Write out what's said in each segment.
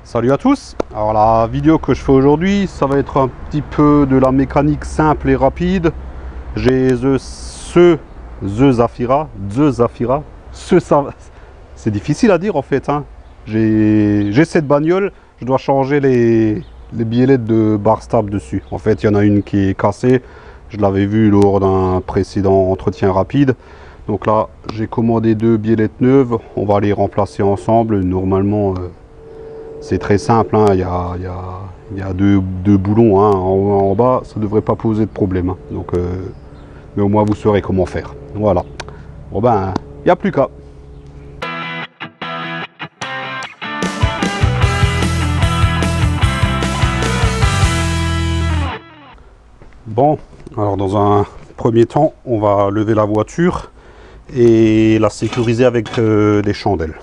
Salut à tous. Alors la vidéo que je fais aujourd'hui, ça va être un petit peu de la mécanique simple et rapide. J'ai The Zafira, c'est difficile à dire en fait, hein. J'ai cette bagnole, je dois changer les biellettes de bar stable dessus. En fait, il y en a une qui est cassée, je l'avais vu lors d'un précédent entretien rapide. Donc là, j'ai commandé 2 biellettes neuves, on va les remplacer ensemble. Normalement, c'est très simple, hein. Il y a deux boulons, hein, en haut et en bas, ça ne devrait pas poser de problème, hein. Donc, mais au moins vous saurez comment faire. Voilà. Bon ben, il n'y a plus qu'à. Bon, alors dans un premier temps, on va lever la voiture et la sécuriser avec des chandelles.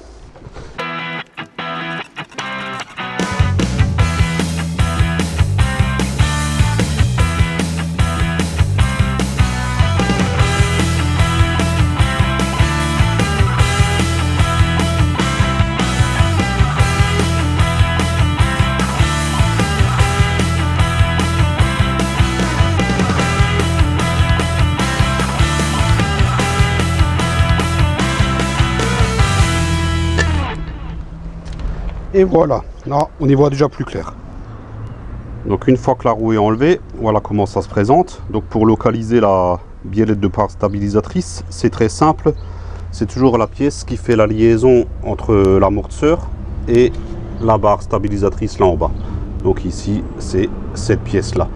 Et voilà, là on y voit déjà plus clair. Donc une fois que la roue est enlevée, voilà comment ça se présente. Donc pour localiser la biellette de barre stabilisatrice, c'est très simple. C'est toujours la pièce qui fait la liaison entre l'amortisseur et la barre stabilisatrice là en bas. Donc ici c'est cette pièce là.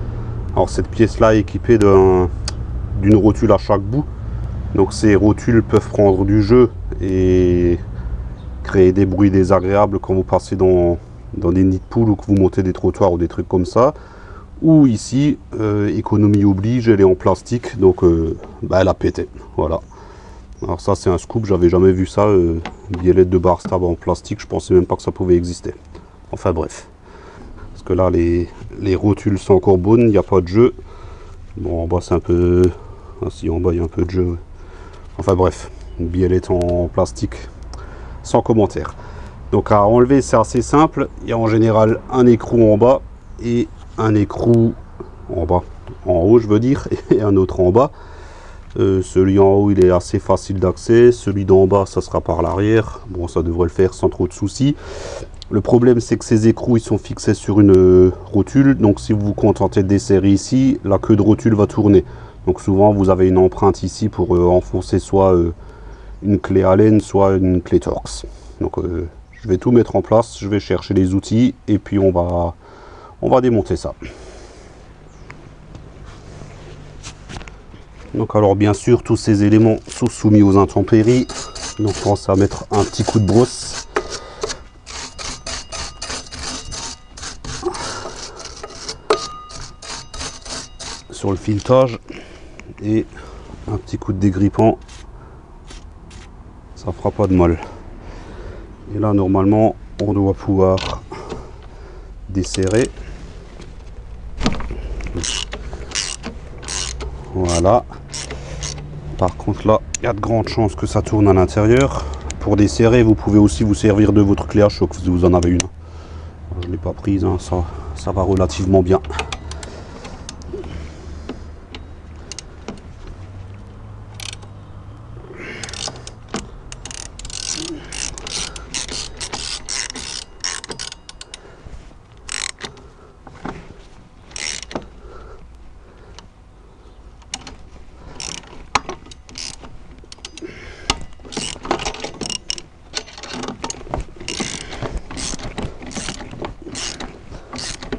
Alors cette pièce là est équipée d'une rotule à chaque bout. Donc ces rotules peuvent prendre du jeu et créer des bruits désagréables quand vous passez dans des nids de poules ou que vous montez des trottoirs ou des trucs comme ça. Ou ici, économie oblige, elle est en plastique, donc elle a pété. Voilà. Alors ça c'est un scoop, j'avais jamais vu ça, biellette de bar stable en plastique, je pensais même pas que ça pouvait exister. Enfin bref. Parce que là les rotules sont encore bonnes, il n'y a pas de jeu. Bon en bas c'est un peu... Ah si, en bas il y a un peu de jeu. Enfin bref, une biellette en plastique. Sans commentaire. Donc à enlever c'est assez simple, il y a en général un écrou en bas et un écrou en bas, en haut je veux dire, et un autre en bas. Celui en haut il est assez facile d'accès, celui d'en bas ça sera par l'arrière, bon ça devrait le faire sans trop de soucis. Le problème c'est que ces écrous ils sont fixés sur une rotule, donc si vous vous contentez de desserrer ici, la queue de rotule va tourner. Donc souvent vous avez une empreinte ici pour enfoncer soit une clé Allen, soit une clé Torx. Donc je vais tout mettre en place, je vais chercher les outils et puis on va démonter ça. Donc alors bien sûr tous ces éléments sont soumis aux intempéries, donc pensez à mettre un petit coup de brosse. Sur le filetage et un petit coup de dégrippant. Ça fera pas de mal. Et là normalement on doit pouvoir desserrer. Voilà. Par contre là il y a de grandes chances que ça tourne à l'intérieur. Pour desserrer vous pouvez aussi vous servir de votre clé à choc si vous en avez une. Je ne l'ai pas prise, hein, ça va relativement bien.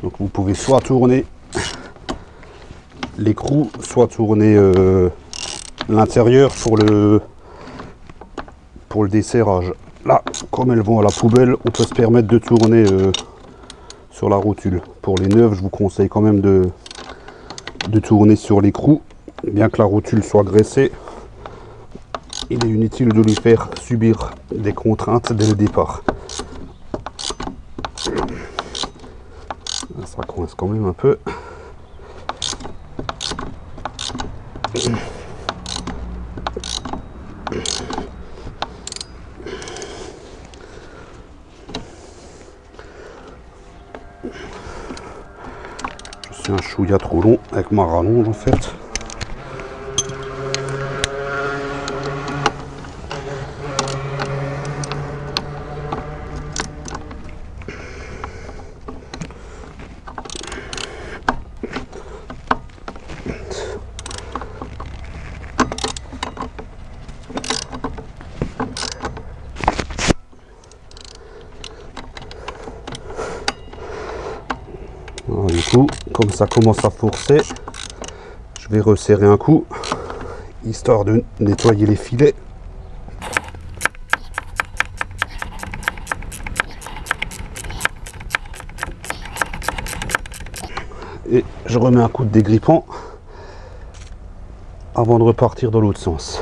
Donc vous pouvez soit tourner l'écrou, soit tourner l'intérieur pour le desserrage. Là, comme elles vont à la poubelle, on peut se permettre de tourner sur la rotule. Pour les neuves, je vous conseille quand même de tourner sur l'écrou, bien que la rotule soit graissée. Il est inutile de lui faire subir des contraintes dès le départ. Ça coince quand même un peu. Je suis un chouïa trop long avec ma rallonge en fait. Alors, du coup, comme ça commence à forcer, je vais resserrer un coup, histoire de nettoyer les filets. Et je remets un coup de dégrippant avant de repartir dans l'autre sens.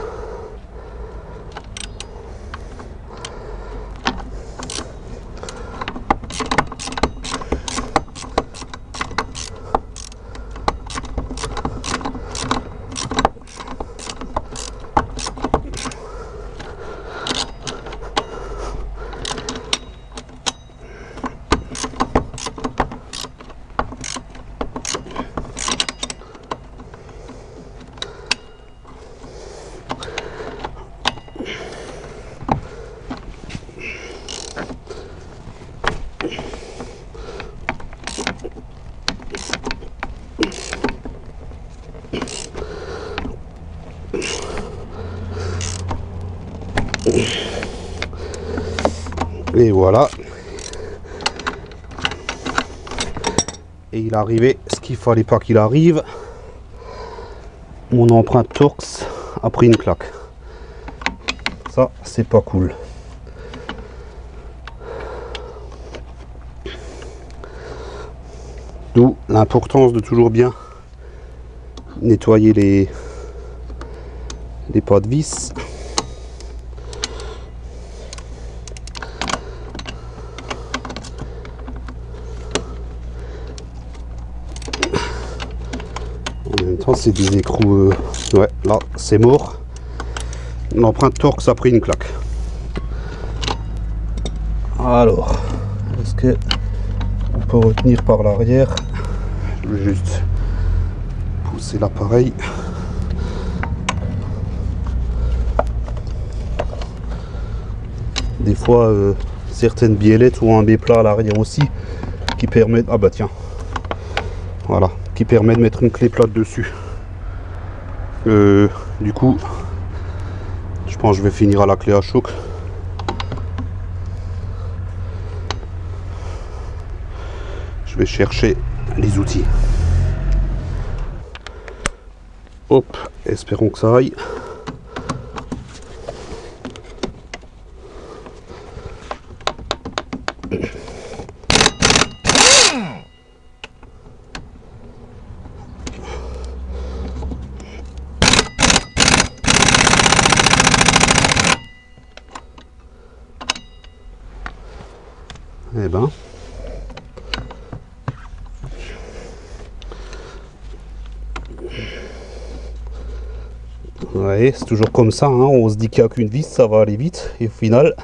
Et voilà. Et il est arrivé ce qu'il fallait pas qu'il arrive. Mon empreinte Torx a pris une claque. Ça, c'est pas cool. D'où l'importance de toujours bien nettoyer les pas de vis. En même temps, c'est des écrous. Ouais, là, c'est mort. L'empreinte Torx a pris une claque. Alors, est-ce que on peut retenir par l'arrière? Je vais juste pousser l'appareil. Des fois, certaines biellettes ont un B-plat à l'arrière aussi qui permet. Ah bah tiens, voilà, qui permet de mettre une clé plate dessus. Du coup, je pense que je vais finir à la clé à choc. Je vais chercher les outils. Hop, espérons que ça aille. Eh ben, ouais, c'est toujours comme ça, hein. On se dit qu'il n'y a qu'une vis, ça va aller vite, et au final,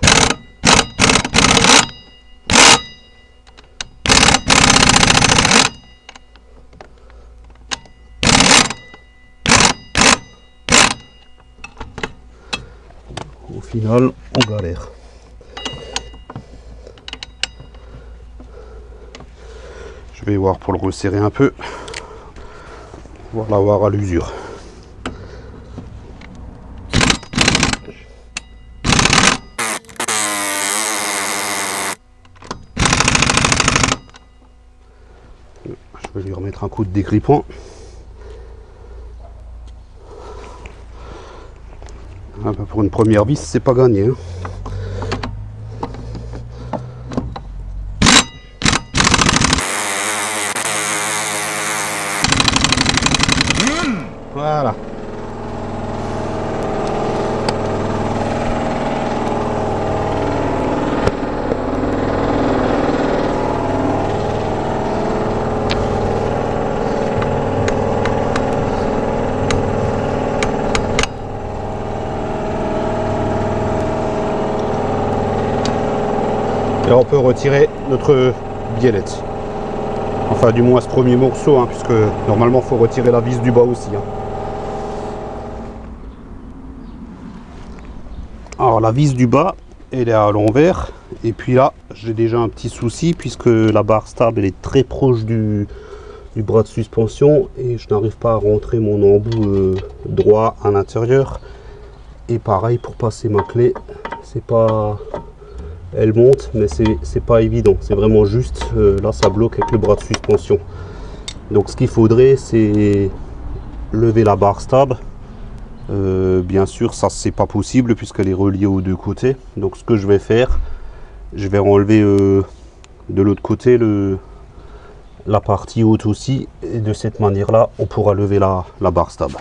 on galère. Je vais voir pour le resserrer un peu, voir l'avoir à l'usure. Je vais lui remettre un coup de dégrippant. Ah bah pour une première vis, c'est pas gagné, hein. Voilà. Et on peut retirer notre biellette. Enfin du moins ce premier morceau, hein, puisque normalement il faut retirer la vis du bas aussi. Hein. Alors la vis du bas, elle est à l'envers. Et puis là, j'ai déjà un petit souci puisque la barre stable elle est très proche du bras de suspension et je n'arrive pas à rentrer mon embout droit à l'intérieur. Et pareil pour passer ma clé, c'est pas, elle monte mais c'est pas évident, c'est vraiment juste là ça bloque avec le bras de suspension. Donc ce qu'il faudrait c'est lever la barre stable. Bien sûr ça c'est pas possible puisqu'elle est reliée aux deux côtés. Donc ce que je vais faire, je vais enlever de l'autre côté la partie haute aussi, et de cette manière là on pourra lever la barre stable.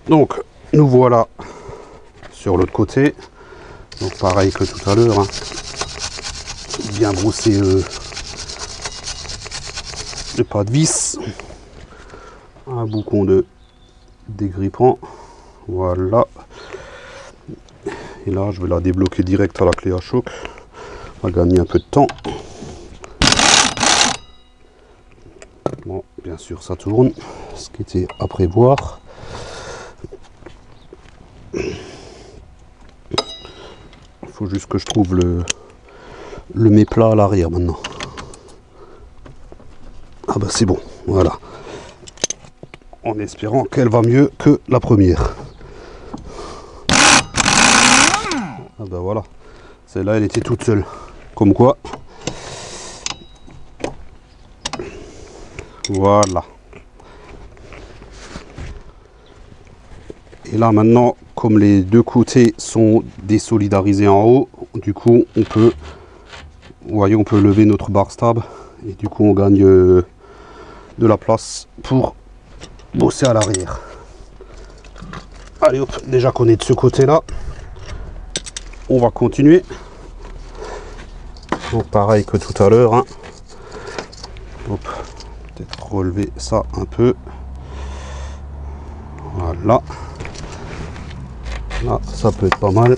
Donc nous voilà sur l'autre côté, donc pareil que tout à l'heure, hein. Bien brosser le pas de vis, un boucon de dégrippant, voilà, et là je vais la débloquer direct à la clé à choc, on va gagner un peu de temps. Bon, bien sûr ça tourne, ce qui était à prévoir. Il faut juste que je trouve le méplat à l'arrière maintenant. Ah bah c'est bon, voilà. En espérant qu'elle va mieux que la première. Ah bah voilà, celle-là elle était toute seule. Comme quoi. Voilà. Et là maintenant, comme les deux côtés sont désolidarisés en haut, du coup on peut, vous voyez, on peut lever notre barre stable et du coup on gagne de la place pour bosser à l'arrière. Allez hop, déjà qu'on est de ce côté là, on va continuer. Donc pareil que tout à l'heure, hein. Hop, peut-être relever ça un peu. Voilà. Là, ça peut être pas mal.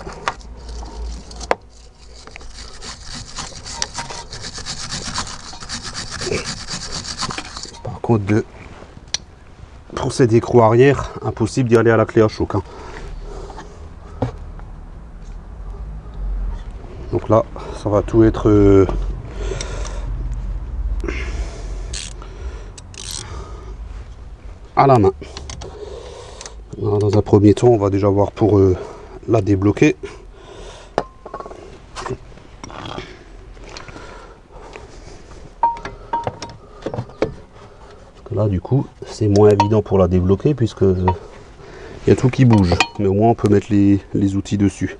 Par contre, pour ces écrous arrière, impossible d'y aller à la clé à choc. Hein. Donc là, ça va tout être à la main. Alors, dans un premier temps, on va déjà voir pour la débloquer. Là, du coup, c'est moins évident pour la débloquer puisque il y a tout qui bouge. Mais au moins, on peut mettre les outils dessus.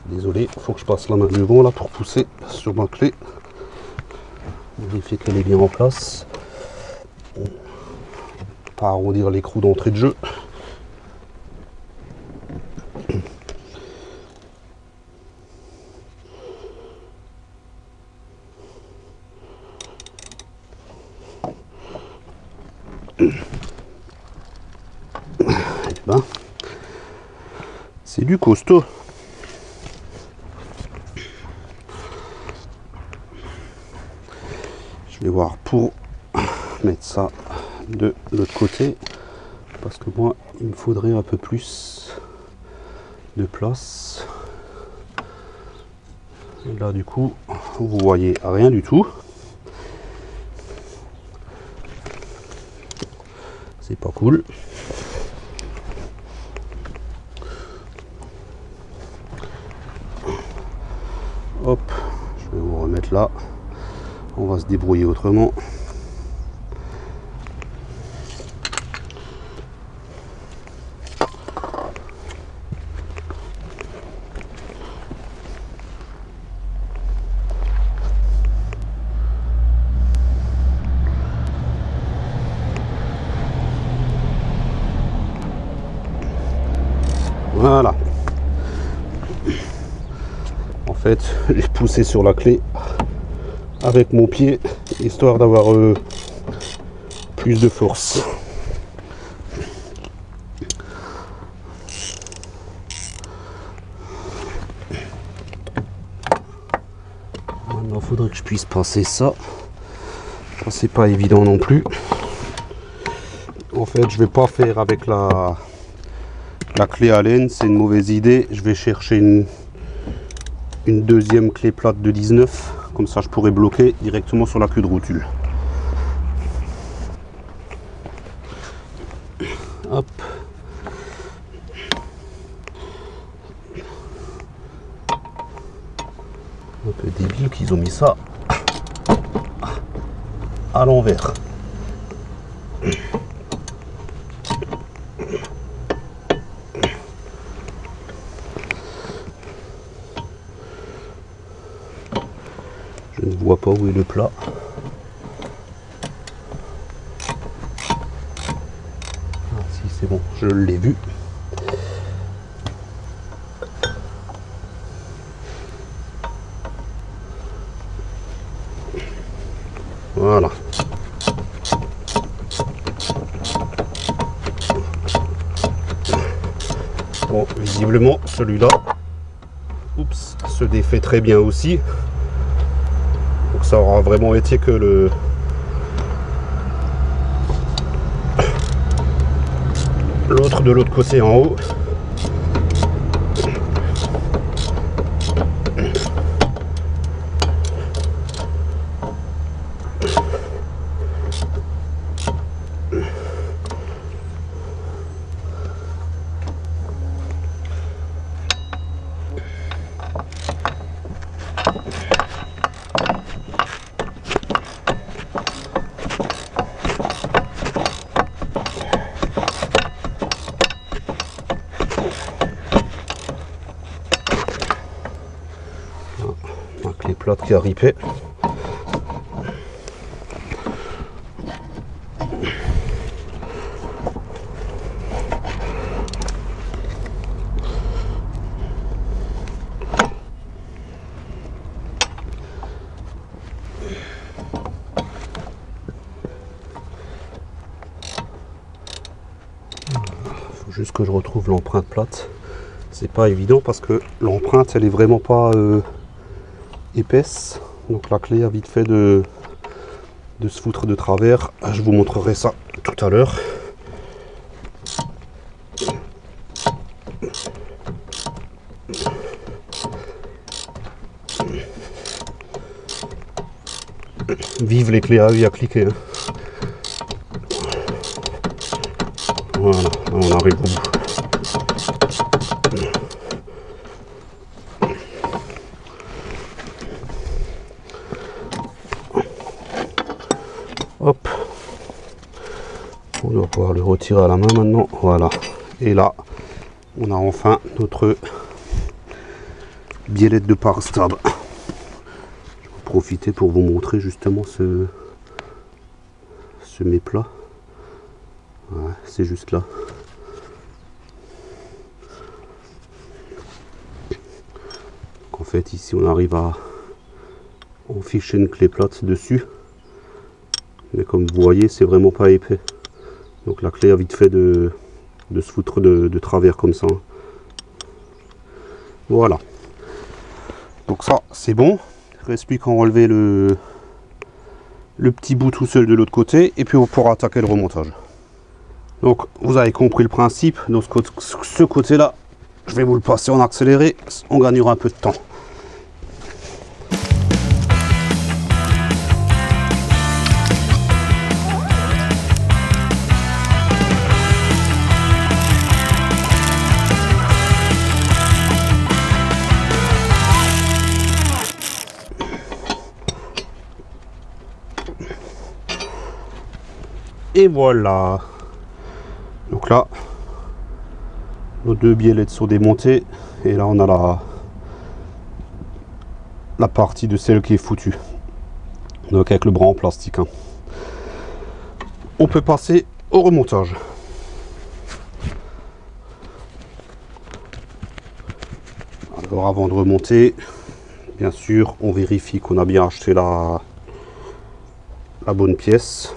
Désolé, il faut que je passe la main devant là pour pousser sur ma clé. Vérifier qu'elle est bien en place. Pas arrondir l'écrou d'entrée de jeu. Ben, c'est du costaud. Je vais voir pour mettre ça de l'autre côté parce que moi il me faudrait un peu plus de place. Et là du coup vous voyez rien du tout, c'est pas cool. Hop, je vais vous remettre là, on va se débrouiller autrement. Voilà. En fait, j'ai poussé sur la clé avec mon pied, histoire d'avoir plus de force. Maintenant, il faudrait que je puisse passer ça. Ça, c'est pas évident non plus. En fait, je vais pas faire avec la clé Allen, c'est une mauvaise idée. Je vais chercher une deuxième clé plate de 19. Comme ça, je pourrais bloquer directement sur la queue de rotule. Hop. Un peu débile qu'ils ont mis ça à l'envers. Je ne vois pas où est le plat. Ah si, c'est bon, je l'ai vu. Voilà. Bon, visiblement, celui-là, oups, se défait très bien aussi. Donc ça aura vraiment été que l'autre de l'autre côté en haut. Ma clé plate qui a ripé. Faut juste que je retrouve l'empreinte plate. C'est pas évident parce que l'empreinte elle est vraiment pas épaisse, donc la clé a vite fait de se foutre de travers. Je vous montrerai ça tout à l'heure. Vive les clés à œil à cliquer, hein. Voilà, on arrive au bout. Hop, on doit pouvoir le retirer à la main maintenant, voilà. Et là, on a enfin notre biellette de par stab. Je vais profiter pour vous montrer justement ce méplat. Ouais, c'est juste là. Donc en fait, ici, on arrive à enficher une clé plate dessus. Mais comme vous voyez, c'est vraiment pas épais. Donc la clé a vite fait de se foutre de travers comme ça. Voilà. Donc ça, c'est bon. Il reste plus qu'à enlever le petit bout tout seul de l'autre côté. Et puis on pourra attaquer le remontage. Donc vous avez compris le principe. Donc ce côté-là, je vais vous le passer en accéléré. On gagnera un peu de temps. Et voilà. Donc là, nos deux biellettes sont démontées. Et là, on a la partie de celle qui est foutue. Donc avec le bras en plastique. Hein. On peut passer au remontage. Alors avant de remonter, bien sûr, on vérifie qu'on a bien acheté la bonne pièce.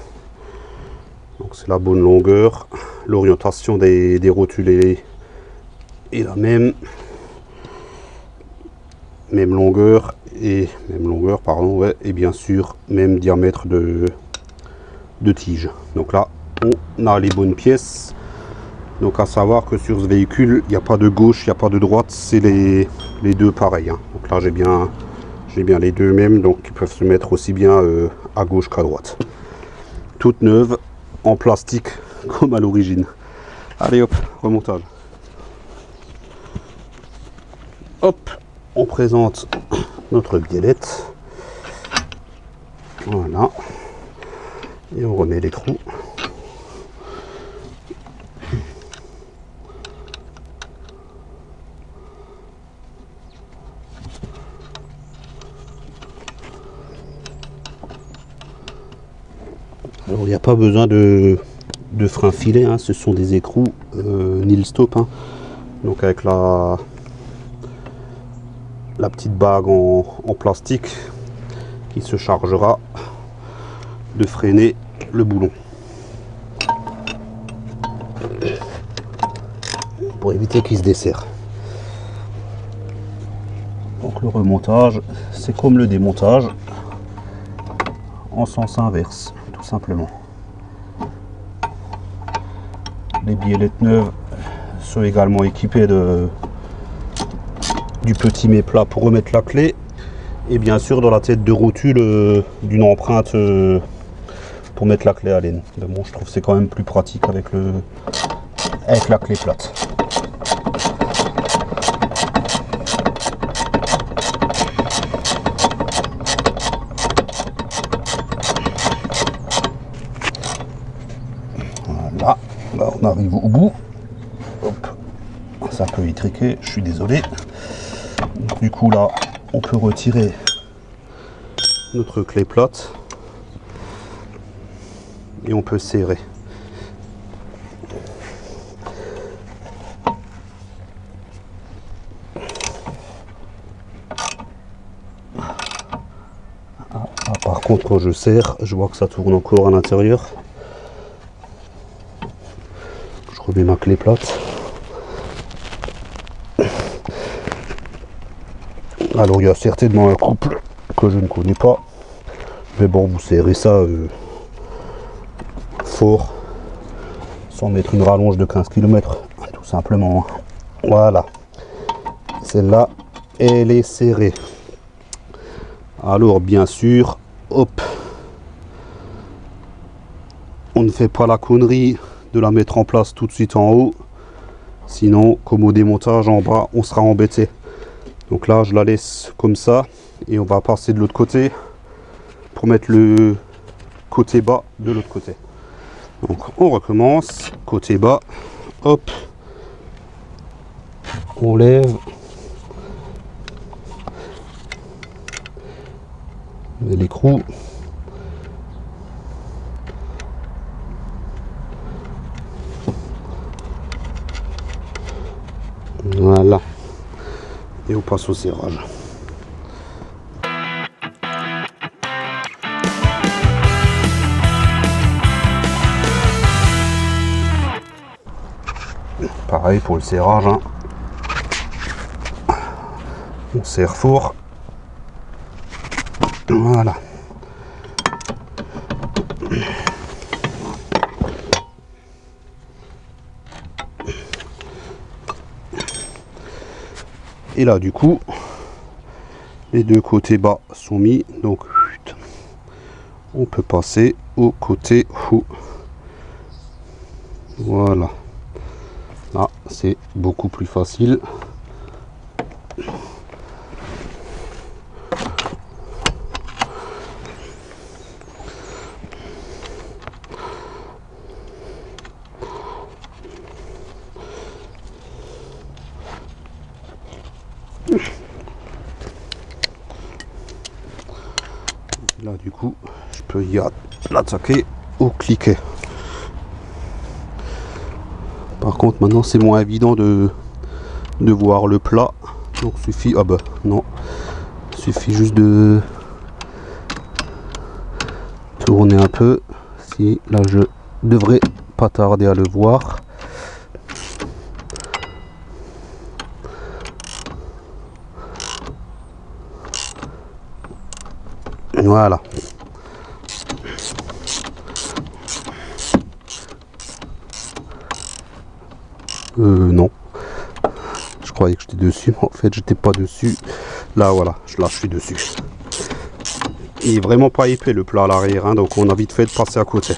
Donc c'est la bonne longueur. L'orientation des rotules est la même. Même longueur, pardon, ouais, et bien sûr, même diamètre de tige. Donc là, on a les bonnes pièces. Donc à savoir que sur ce véhicule, il n'y a pas de gauche, il n'y a pas de droite, c'est les deux pareils. Hein. Donc là, j'ai bien les deux mêmes, donc ils peuvent se mettre aussi bien à gauche qu'à droite. Toute neuve, en plastique, comme à l'origine. Allez hop, remontage. Hop, on présente notre biellette. Voilà. Et on remet les trous. Alors il n'y a pas besoin de frein filet, hein. Ce sont des écrous nil stop. Hein. Donc avec la petite bague en plastique qui se chargera de freiner le boulon pour éviter qu'il se desserre. Donc le remontage, c'est comme le démontage en sens inverse, tout simplement. Les biellettes neuves sont également équipées du petit méplat pour remettre la clé, et bien sûr dans la tête de rotule d'une empreinte pour mettre la clé à laine. Mais bon, je trouve que c'est quand même plus pratique avec la clé plate. Voilà, là on arrive au bout. Hop. Ça peut étriquer, je suis désolé. Donc, du coup là on peut retirer notre clé plate et on peut serrer. Par contre je serre, je vois que ça tourne encore à l'intérieur. Je remets ma clé plate. Alors il y a certainement un couple que je ne connais pas, mais bon, vous serrez ça fort sans mettre une rallonge de 15 km, tout simplement. Voilà, celle-là elle est serrée. Alors bien sûr, hop, on ne fait pas la connerie de la mettre en place tout de suite en haut, sinon comme au démontage en bas on sera embêté. Donc là je la laisse comme ça et on va passer de l'autre côté pour mettre le côté bas de l'autre côté. Donc on recommence, côté bas, hop, on lève, l'écrou, voilà, et on passe au serrage. Pareil pour le serrage, hein. On serre fort, voilà. Et là du coup les deux côtés bas sont mis, donc on peut passer au côté haut. Voilà, là c'est beaucoup plus facile. Là du coup je peux y l'attaquer au cliquet. Par contre maintenant c'est moins évident de voir le plat, donc suffit, ah bah non, suffit juste de tourner un peu. Si là je devrais pas tarder à le voir. Voilà. Non. Je croyais que j'étais dessus, mais en fait j'étais pas dessus. Là voilà, là je suis dessus. Il est vraiment pas épais le plat à l'arrière, hein, donc on a vite fait de passer à côté.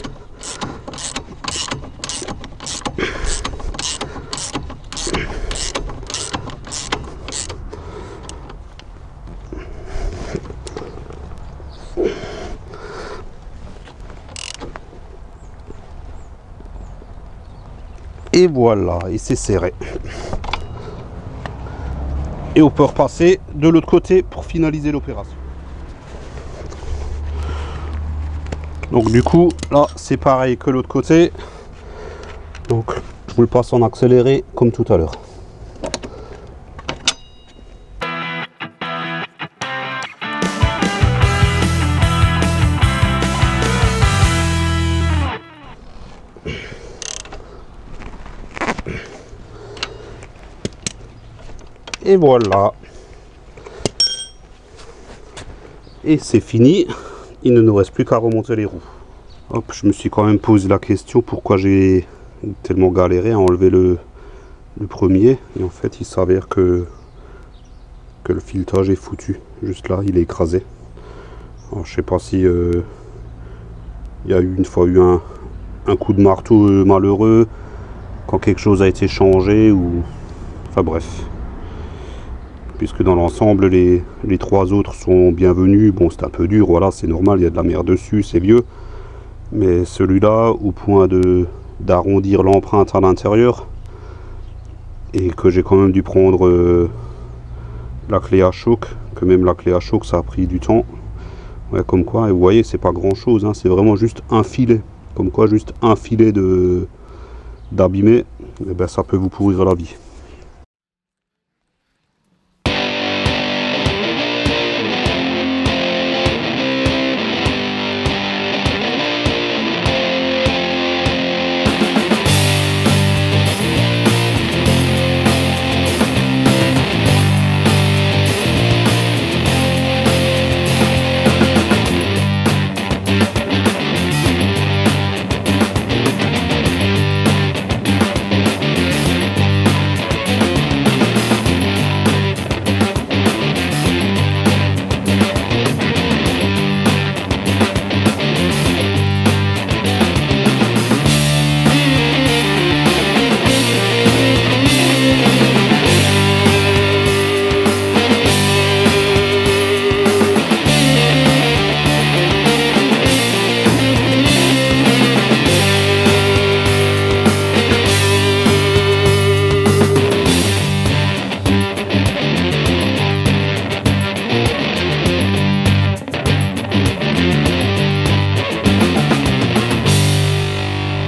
Et voilà, et c'est serré. Et on peut repasser de l'autre côté pour finaliser l'opération. Donc du coup, là c'est pareil que l'autre côté. Donc je vous le passe en accéléré comme tout à l'heure. Et voilà. Et c'est fini. Il ne nous reste plus qu'à remonter les roues. Hop, je me suis quand même posé la question pourquoi j'ai tellement galéré à enlever le premier. Et en fait, il s'avère que le filetage est foutu. Juste là, il est écrasé. Alors, je sais pas si il y a eu une fois un coup de marteau malheureux quand quelque chose a été changé ou... Enfin bref. Puisque dans l'ensemble les trois autres sont bienvenus. Bon, c'est un peu dur, voilà, c'est normal, il y a de la merde dessus, c'est vieux, mais celui-là, au point d'arrondir l'empreinte à l'intérieur, et que j'ai quand même dû prendre la clé à choc, que même la clé à choc ça a pris du temps, ouais, comme quoi, et vous voyez, c'est pas grand chose, hein, c'est vraiment juste un filet, comme quoi juste un filet d'abîmer, et ben ça peut vous pourrir la vie.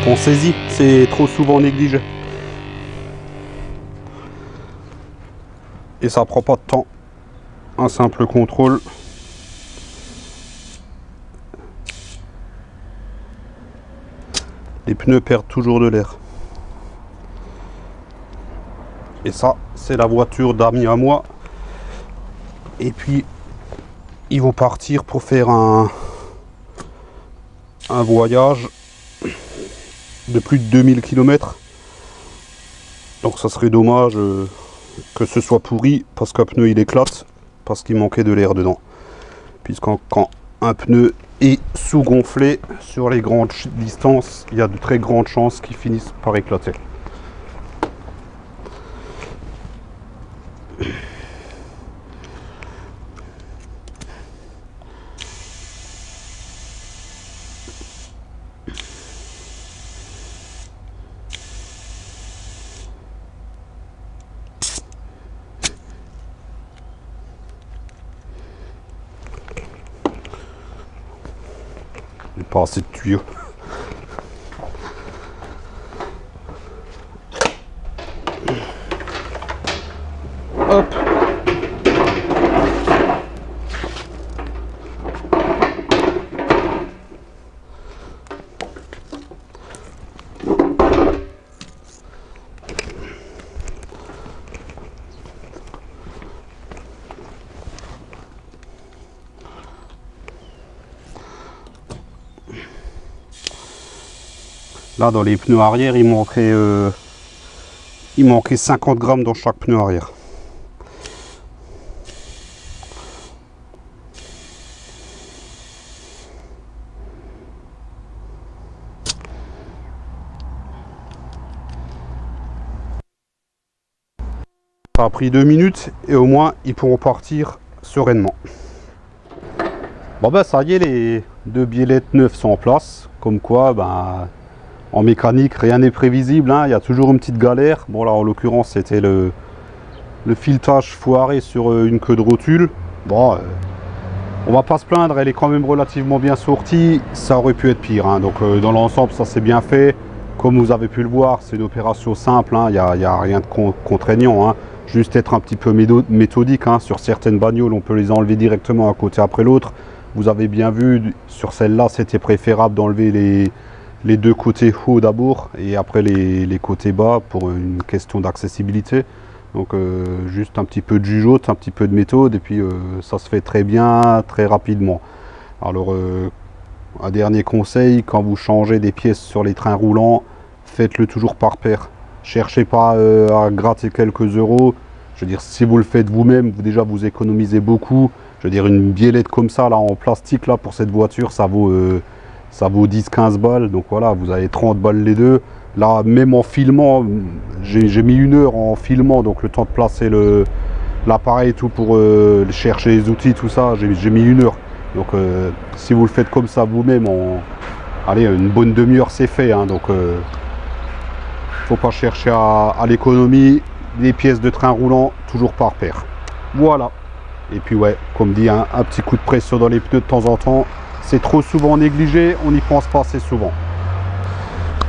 On saisit, c'est trop souvent négligé. Et ça prend pas de temps. Un simple contrôle. Les pneus perdent toujours de l'air. Et ça, c'est la voiture d'amis à moi. Et puis, ils vont partir pour faire un voyage de plus de 2000 km. Donc ça serait dommage que ce soit pourri parce qu'un pneu il éclate parce qu'il manquait de l'air dedans. Puisqu'en quand un pneu est sous-gonflé sur les grandes distances, il y a de très grandes chances qu'il finisse par éclater. Pas assez de tuyaux. Hop. Là, dans les pneus arrière, il manquait 50 grammes dans chaque pneu arrière. Ça a pris 2 minutes et au moins ils pourront partir sereinement. Bon ben ça y est, les 2 biellettes neuves sont en place. Comme quoi, ben, en mécanique, rien n'est prévisible, hein. Il y a toujours une petite galère. Bon là en l'occurrence c'était le filetage foiré sur une queue de rotule. Bon, on va pas se plaindre, elle est quand même relativement bien sortie. Ça aurait pu être pire, hein. Donc dans l'ensemble ça s'est bien fait. Comme vous avez pu le voir, c'est une opération simple, hein. Il n'y a rien de contraignant, hein. Juste être un petit peu méthodique, hein. Sur certaines bagnoles on peut les enlever directement un côté après l'autre. Vous avez bien vu, sur celle-là c'était préférable d'enlever les 2 côtés hauts d'abord et après les côtés bas pour une question d'accessibilité. Donc juste un petit peu de jugeote, un petit peu de méthode et puis ça se fait très bien, très rapidement. Alors un dernier conseil, quand vous changez des pièces sur les trains roulants, faites-le toujours par paire. Cherchez pas à gratter quelques euros. Je veux dire, si vous le faites vous-même, déjà vous économisez beaucoup. Je veux dire, une biellette comme ça, là, en plastique, là, pour cette voiture, ça vaut 10-15 balles. Donc voilà, vous avez 30 balles les deux. Là, même en filmant, j'ai mis 1 heure en filmant, donc le temps de placer l'appareil et tout pour chercher les outils, tout ça, j'ai mis 1 heure. Donc si vous le faites comme ça vous-même, allez, une bonne demi-heure c'est fait, hein. Donc faut pas chercher à l'économie. Les pièces de train roulant toujours par paire. Voilà. Et puis ouais, comme dit, un petit coup de pression dans les pneus de temps en temps, c'est trop souvent négligé, on n'y pense pas assez souvent.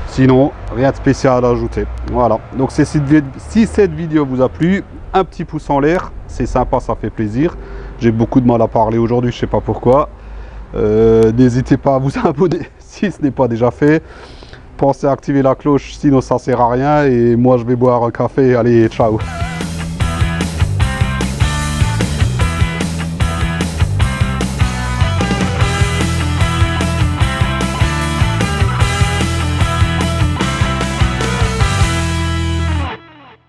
Sinon, rien de spécial à ajouter. Voilà. Donc si cette vidéo vous a plu, un petit pouce en l'air, c'est sympa, ça fait plaisir. J'ai beaucoup de mal à parler aujourd'hui, je sais pas pourquoi. N'hésitez pas à vous abonner si ce n'est pas déjà fait. Pensez à activer la cloche, sinon ça sert à rien. Et moi je vais boire un café. Allez, ciao.